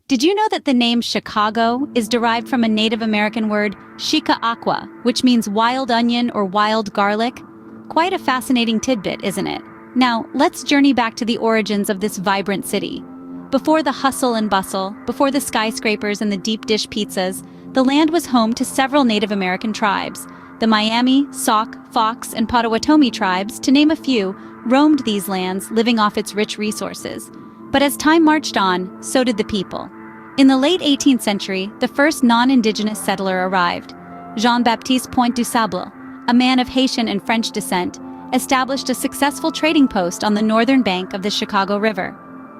Did you know that the name Chicago is derived from a Native American word, shika aqua, which means wild onion or wild garlic? Quite a fascinating tidbit, isn't it? Now, let's journey back to the origins of this vibrant city. Before the hustle and bustle, before the skyscrapers and the deep dish pizzas, the land was home to several Native American tribes. The Miami, Sauk, Fox, and Potawatomi tribes, to name a few, roamed these lands, living off its rich resources. But as time marched on, so did the people. In the late 18th century, the first non-indigenous settler arrived. Jean-Baptiste Point du Sable, a man of Haitian and French descent, established a successful trading post on the northern bank of the Chicago River.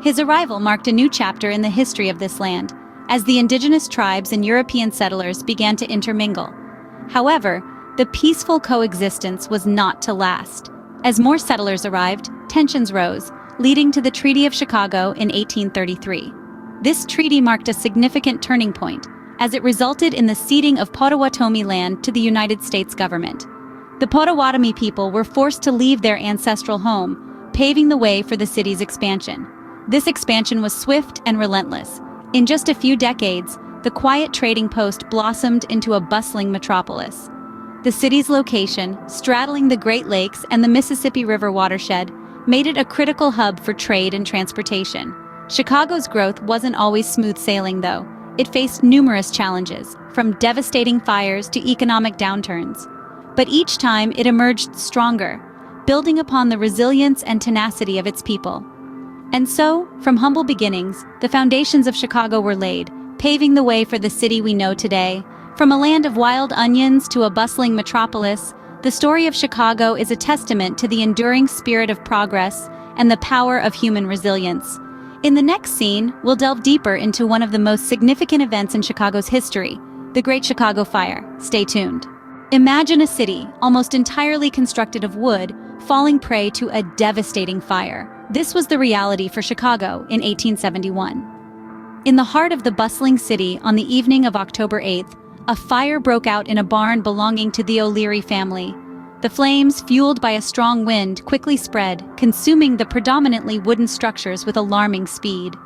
His arrival marked a new chapter in the history of this land, as the indigenous tribes and European settlers began to intermingle. However, the peaceful coexistence was not to last. As more settlers arrived, tensions rose, leading to the Treaty of Chicago in 1833. This treaty marked a significant turning point, as it resulted in the ceding of Potawatomi land to the United States government. The Potawatomi people were forced to leave their ancestral home, paving the way for the city's expansion. This expansion was swift and relentless. In just a few decades, the quiet trading post blossomed into a bustling metropolis. The city's location, straddling the Great Lakes and the Mississippi River watershed, made it a critical hub for trade and transportation. Chicago's growth wasn't always smooth sailing, though. It faced numerous challenges, from devastating fires to economic downturns. But each time it emerged stronger, building upon the resilience and tenacity of its people. And so, from humble beginnings, the foundations of Chicago were laid, paving the way for the city we know today. From a land of wild onions to a bustling metropolis, the story of Chicago is a testament to the enduring spirit of progress and the power of human resilience. In the next scene, we'll delve deeper into one of the most significant events in Chicago's history, the Great Chicago Fire. Stay tuned. Imagine a city, almost entirely constructed of wood, falling prey to a devastating fire. This was the reality for Chicago in 1871. In the heart of the bustling city, on the evening of October 8th, a fire broke out in a barn belonging to the O'Leary family. The flames, fueled by a strong wind, quickly spread, consuming the predominantly wooden structures with alarming speed.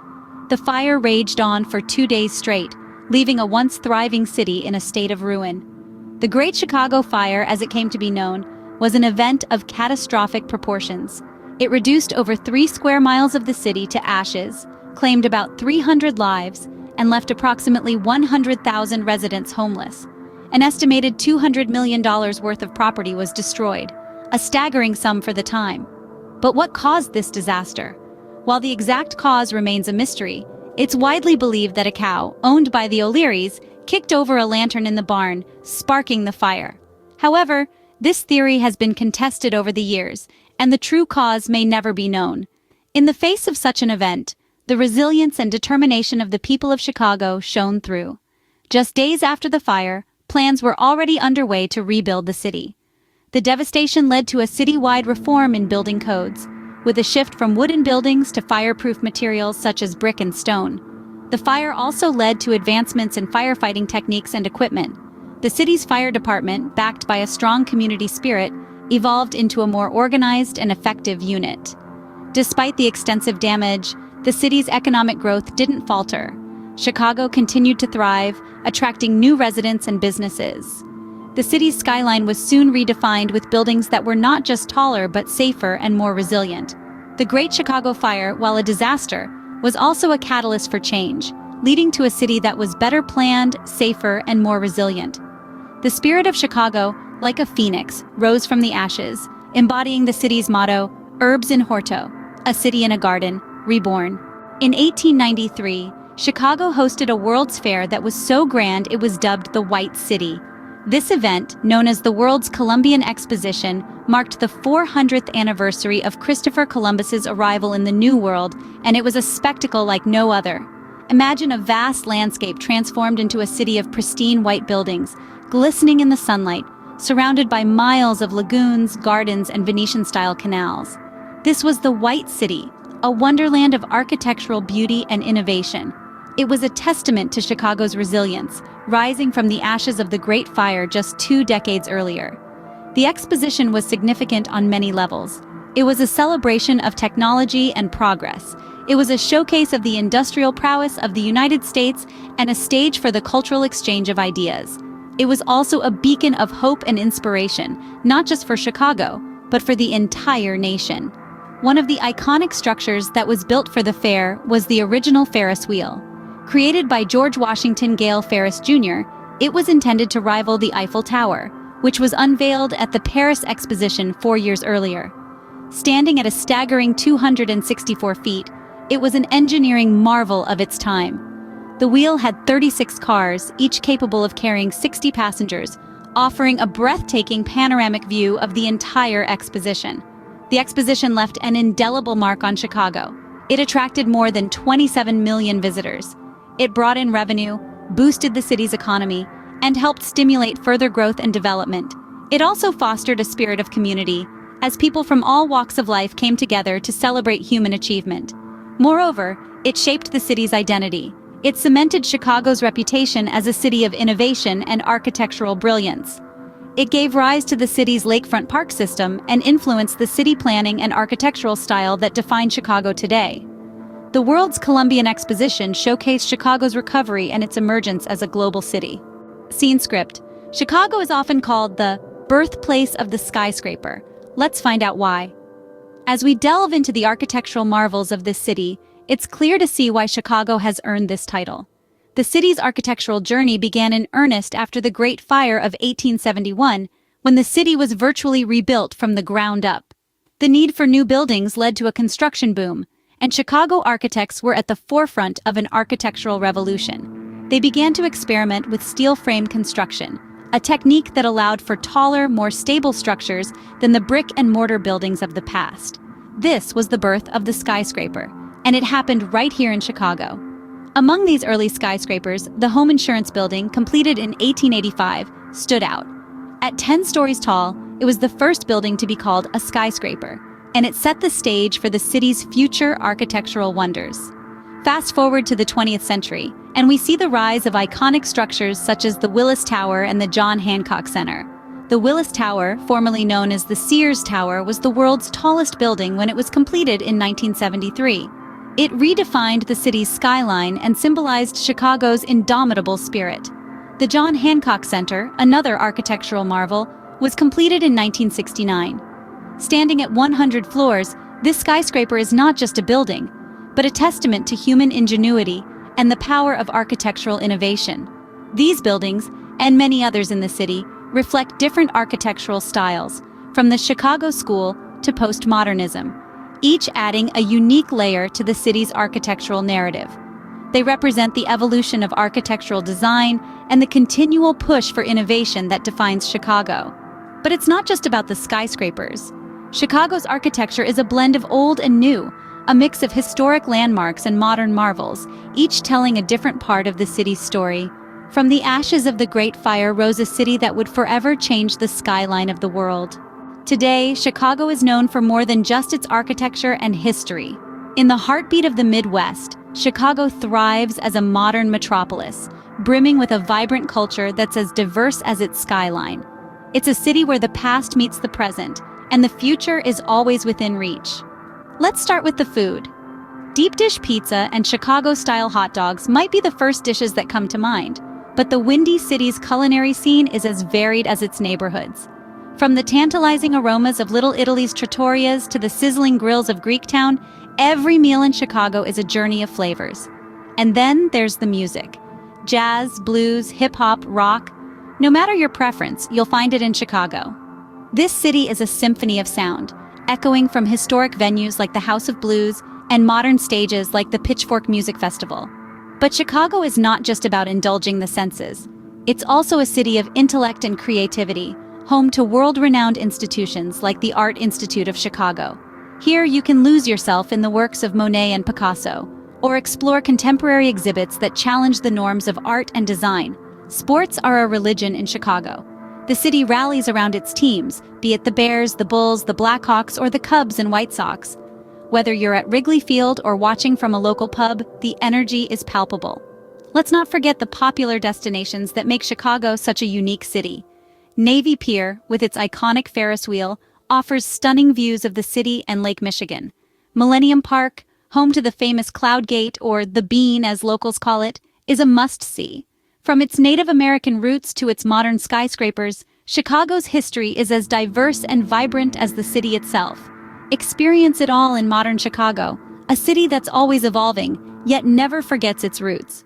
The fire raged on for 2 days straight, leaving a once thriving city in a state of ruin. The Great Chicago Fire, as it came to be known, was an event of catastrophic proportions. It reduced over 3 square miles of the city to ashes, claimed about 300 lives, and left approximately 100,000 residents homeless. An estimated $200 million worth of property was destroyed, a staggering sum for the time. But what caused this disaster? While the exact cause remains a mystery, it's widely believed that a cow, owned by the O'Learys, kicked over a lantern in the barn, sparking the fire. However, this theory has been contested over the years, and the true cause may never be known. In the face of such an event, the resilience and determination of the people of Chicago shone through. Just days after the fire, plans were already underway to rebuild the city. The devastation led to a city-wide reform in building codes, with a shift from wooden buildings to fireproof materials such as brick and stone. The fire also led to advancements in firefighting techniques and equipment. The city's fire department, backed by a strong community spirit, evolved into a more organized and effective unit. Despite the extensive damage, the city's economic growth didn't falter. Chicago continued to thrive, attracting new residents and businesses. The city's skyline was soon redefined with buildings that were not just taller but safer and more resilient. The Great Chicago Fire, while a disaster, was also a catalyst for change, leading to a city that was better planned, safer, and more resilient. The spirit of Chicago, like a phoenix, rose from the ashes, embodying the city's motto, Urbs in Horto, a city in a garden, reborn. In 1893, Chicago hosted a World's Fair that was so grand it was dubbed the White City. This event, known as the world's Columbian Exposition, marked the 400th anniversary of Christopher Columbus's arrival in the New World, and it was a spectacle like no other. Imagine a vast landscape transformed into a city of pristine white buildings, glistening in the sunlight, surrounded by miles of lagoons, gardens, and Venetian-style canals. This was the White City, a wonderland of architectural beauty and innovation. It was a testament to Chicago's resilience, rising from the ashes of the Great Fire just 2 decades earlier. The Exposition was significant on many levels. It was a celebration of technology and progress, It was a showcase of the industrial prowess of the United States and a stage for the cultural exchange of ideas. It was also a beacon of hope and inspiration, not just for Chicago, but for the entire nation. One of the iconic structures that was built for the fair was the original Ferris wheel. Created by George Washington Gale Ferris Jr., it was intended to rival the Eiffel Tower, which was unveiled at the Paris Exposition 4 years earlier. Standing at a staggering 264 feet, it was an engineering marvel of its time. The wheel had 36 cars, each capable of carrying 60 passengers, offering a breathtaking panoramic view of the entire exposition. The exposition left an indelible mark on Chicago. It attracted more than 27 million visitors. It brought in revenue, boosted the city's economy, and helped stimulate further growth and development. It also fostered a spirit of community, as people from all walks of life came together to celebrate human achievement. Moreover, it shaped the city's identity. It cemented Chicago's reputation as a city of innovation and architectural brilliance. It gave rise to the city's lakefront park system and influenced the city planning and architectural style that define Chicago today. The world's Columbian Exposition showcased Chicago's recovery and its emergence as a global city. Scene script. Chicago is often called the birthplace of the skyscraper. Let's find out why. As we delve into the architectural marvels of this city, it's clear to see why Chicago has earned this title. The city's architectural journey began in earnest after the Great Fire of 1871, when the city was virtually rebuilt from the ground up. The need for new buildings led to a construction boom, and Chicago architects were at the forefront of an architectural revolution. They began to experiment with steel frame construction, a technique that allowed for taller, more stable structures than the brick and mortar buildings of the past. This was the birth of the skyscraper, and it happened right here in Chicago. Among these early skyscrapers, the Home Insurance Building, completed in 1885, stood out. At 10 stories tall, it was the first building to be called a skyscraper, and it set the stage for the city's future architectural wonders. Fast forward to the 20th century, and we see the rise of iconic structures such as the Willis Tower and the John Hancock Center. The Willis Tower, formerly known as the Sears Tower, was the world's tallest building when it was completed in 1973. It redefined the city's skyline and symbolized Chicago's indomitable spirit. The John Hancock Center, another architectural marvel, was completed in 1969. Standing at 100 floors, this skyscraper is not just a building, but a testament to human ingenuity and the power of architectural innovation. These buildings, and many others in the city, reflect different architectural styles, from the Chicago School to postmodernism, each adding a unique layer to the city's architectural narrative. They represent the evolution of architectural design and the continual push for innovation that defines Chicago. But it's not just about the skyscrapers. Chicago's architecture is a blend of old and new, a mix of historic landmarks and modern marvels, each telling a different part of the city's story. From the ashes of the Great Fire rose a city that would forever change the skyline of the world. Today, Chicago is known for more than just its architecture and history. In the heartbeat of the Midwest, Chicago thrives as a modern metropolis, brimming with a vibrant culture that's as diverse as its skyline. It's a city where the past meets the present, and the future is always within reach. Let's start with the food. Deep dish pizza and Chicago-style hot dogs might be the first dishes that come to mind, but the Windy City's culinary scene is as varied as its neighborhoods. From the tantalizing aromas of Little Italy's trattorias to the sizzling grills of Greektown, every meal in Chicago is a journey of flavors. And then there's the music. Jazz, blues, hip-hop, rock. No matter your preference, you'll find it in Chicago. This city is a symphony of sound, echoing from historic venues like the House of Blues and modern stages like the Pitchfork Music Festival. But Chicago is not just about indulging the senses. It's also a city of intellect and creativity, home to world-renowned institutions like the Art Institute of Chicago. Here you can lose yourself in the works of Monet and Picasso, or explore contemporary exhibits that challenge the norms of art and design. Sports are a religion in Chicago. The city rallies around its teams, be it the Bears, the Bulls, the Blackhawks, or the Cubs and White Sox. Whether you're at Wrigley Field or watching from a local pub, the energy is palpable. Let's not forget the popular destinations that make Chicago such a unique city. Navy Pier, with its iconic Ferris wheel, offers stunning views of the city and Lake Michigan. Millennium Park, home to the famous Cloud Gate, or the Bean as locals call it, is a must-see. From its Native American roots to its modern skyscrapers, Chicago's history is as diverse and vibrant as the city itself. Experience it all in modern Chicago, a city that's always evolving, yet never forgets its roots.